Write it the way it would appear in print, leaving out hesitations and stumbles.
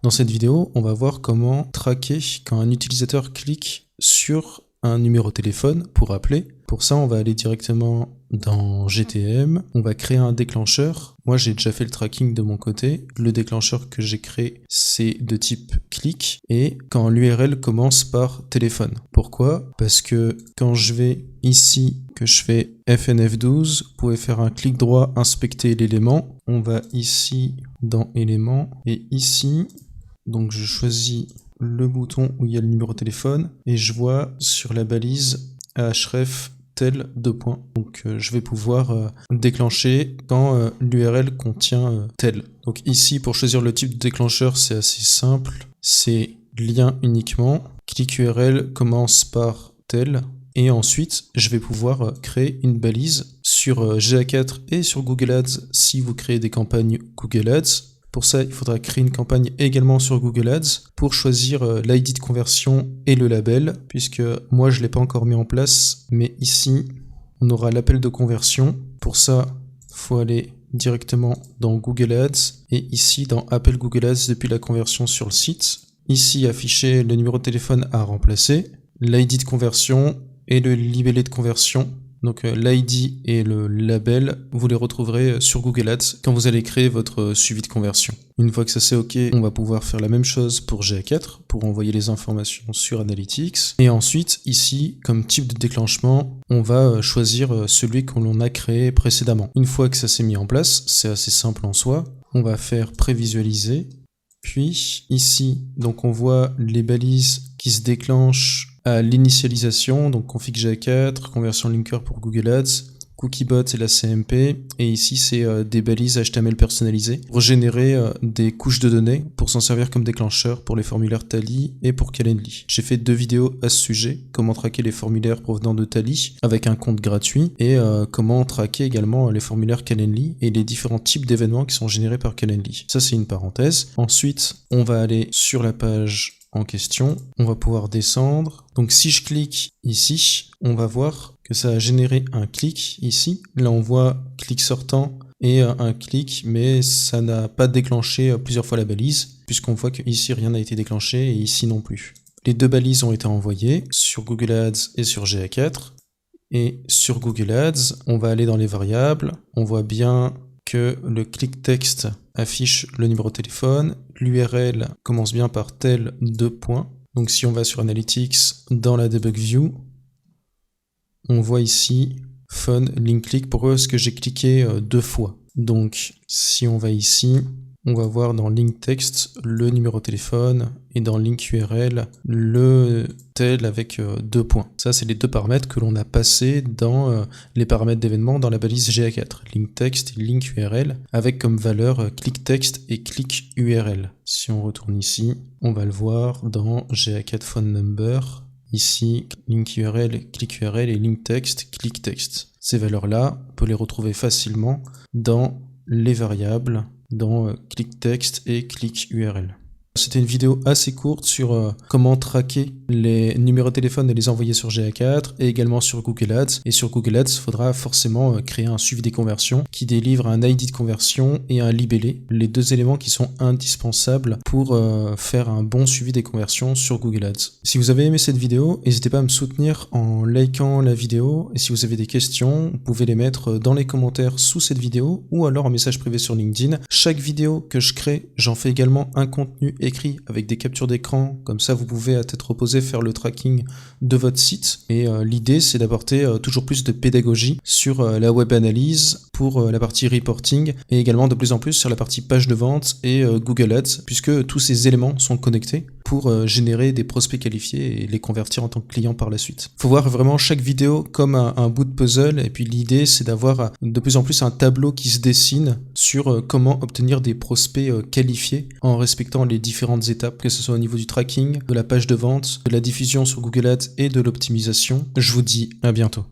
Dans cette vidéo, on va voir comment traquer quand un utilisateur clique sur un numéro de téléphone pour appeler. Pour ça, on va aller directement dans GTM, on va créer un déclencheur. Moi, j'ai déjà fait le tracking de mon côté. Le déclencheur que j'ai créé, c'est de type clic et quand l'URL commence par téléphone. Pourquoi? Parce que quand je vais ici, que je fais FNF12, vous pouvez faire un clic droit, inspecter l'élément. On va ici dans éléments et ici, donc je choisis le bouton où il y a le numéro de téléphone et je vois sur la balise href tel 2 points. Donc je vais pouvoir déclencher quand l'URL contient tel. Donc ici pour choisir le type de déclencheur c'est assez simple, c'est lien uniquement, clic URL commence par tel et ensuite je vais pouvoir créer une balise sur GA4 et sur Google Ads si vous créez des campagnes Google Ads. Pour ça, il faudra créer une campagne également sur Google Ads pour choisir l'ID de conversion et le label, puisque moi je ne l'ai pas encore mis en place, mais ici on aura l'appel de conversion. Pour ça, il faut aller directement dans Google Ads et ici dans Appel Google Ads depuis la conversion sur le site. Ici, afficher le numéro de téléphone à remplacer, l'ID de conversion et le libellé de conversion. Donc l'ID et le label, vous les retrouverez sur Google Ads quand vous allez créer votre suivi de conversion. Une fois que ça c'est OK, on va pouvoir faire la même chose pour GA4 pour envoyer les informations sur Analytics. Et ensuite, ici, comme type de déclenchement, on va choisir celui qu'on a créé précédemment. Une fois que ça s'est mis en place, c'est assez simple en soi, on va faire prévisualiser. Puis ici, donc on voit les balises qui se déclenchent à l'initialisation, donc config GA4, conversion linker pour Google Ads, cookiebot et la CMP, et ici c'est des balises HTML personnalisées pour générer des couches de données pour s'en servir comme déclencheur pour les formulaires Tally et pour Calendly. J'ai fait 2 vidéos à ce sujet, comment traquer les formulaires provenant de Tally avec un compte gratuit et comment traquer également les formulaires Calendly et les différents types d'événements qui sont générés par Calendly. Ça c'est une parenthèse. Ensuite, on va aller sur la page en question, on va pouvoir descendre. Donc si je clique ici, on va voir que ça a généré un clic ici. Là on voit clic sortant et un clic, mais ça n'a pas déclenché plusieurs fois la balise, puisqu'on voit que ici rien n'a été déclenché et ici non plus. Les 2 balises ont été envoyées sur Google Ads et sur GA4. Et sur Google Ads, on va aller dans les variables, on voit bien que le clic texte affiche le numéro de téléphone, l'URL commence bien par tel 2 points. Donc si on va sur Analytics, dans la Debug View, on voit ici Fun Link Click. Pourquoi est-ce que j'ai cliqué 2 fois? Donc si on va ici, on va voir dans Link Text le numéro de téléphone et dans Link URL le tel avec 2 points. Ça, c'est les 2 paramètres que l'on a passés dans les paramètres d'événement dans la balise GA4. Link Text et Link URL avec comme valeur click text et click URL. Si on retourne ici, on va le voir dans GA4 Phone Number. Ici, Link URL, click URL et Link Text, click text. Ces valeurs-là, on peut les retrouver facilement dans les variables, dans click text et click URL. C'était une vidéo assez courte sur comment traquer les numéros de téléphone et les envoyer sur GA4 et également sur Google Ads. Et sur Google Ads, il faudra forcément créer un suivi des conversions qui délivre un ID de conversion et un libellé, les 2 éléments qui sont indispensables pour faire un bon suivi des conversions sur Google Ads. Si vous avez aimé cette vidéo, n'hésitez pas à me soutenir en likant la vidéo et si vous avez des questions, vous pouvez les mettre dans les commentaires sous cette vidéo ou alors en message privé sur LinkedIn. Chaque vidéo que je crée, j'en fais également un contenu écrit avec des captures d'écran, comme ça vous pouvez à tête reposée faire le tracking de votre site et l'idée c'est d'apporter toujours plus de pédagogie sur la web analyse pour la partie reporting et également de plus en plus sur la partie page de vente et Google Ads puisque tous ces éléments sont connectés pour générer des prospects qualifiés et les convertir en tant que clients par la suite. Il faut voir vraiment chaque vidéo comme un bout de puzzle et puis l'idée c'est d'avoir de plus en plus un tableau qui se dessine sur comment obtenir des prospects qualifiés en respectant les différentes étapes, que ce soit au niveau du tracking, de la page de vente, de la diffusion sur Google Ads et de l'optimisation. Je vous dis à bientôt.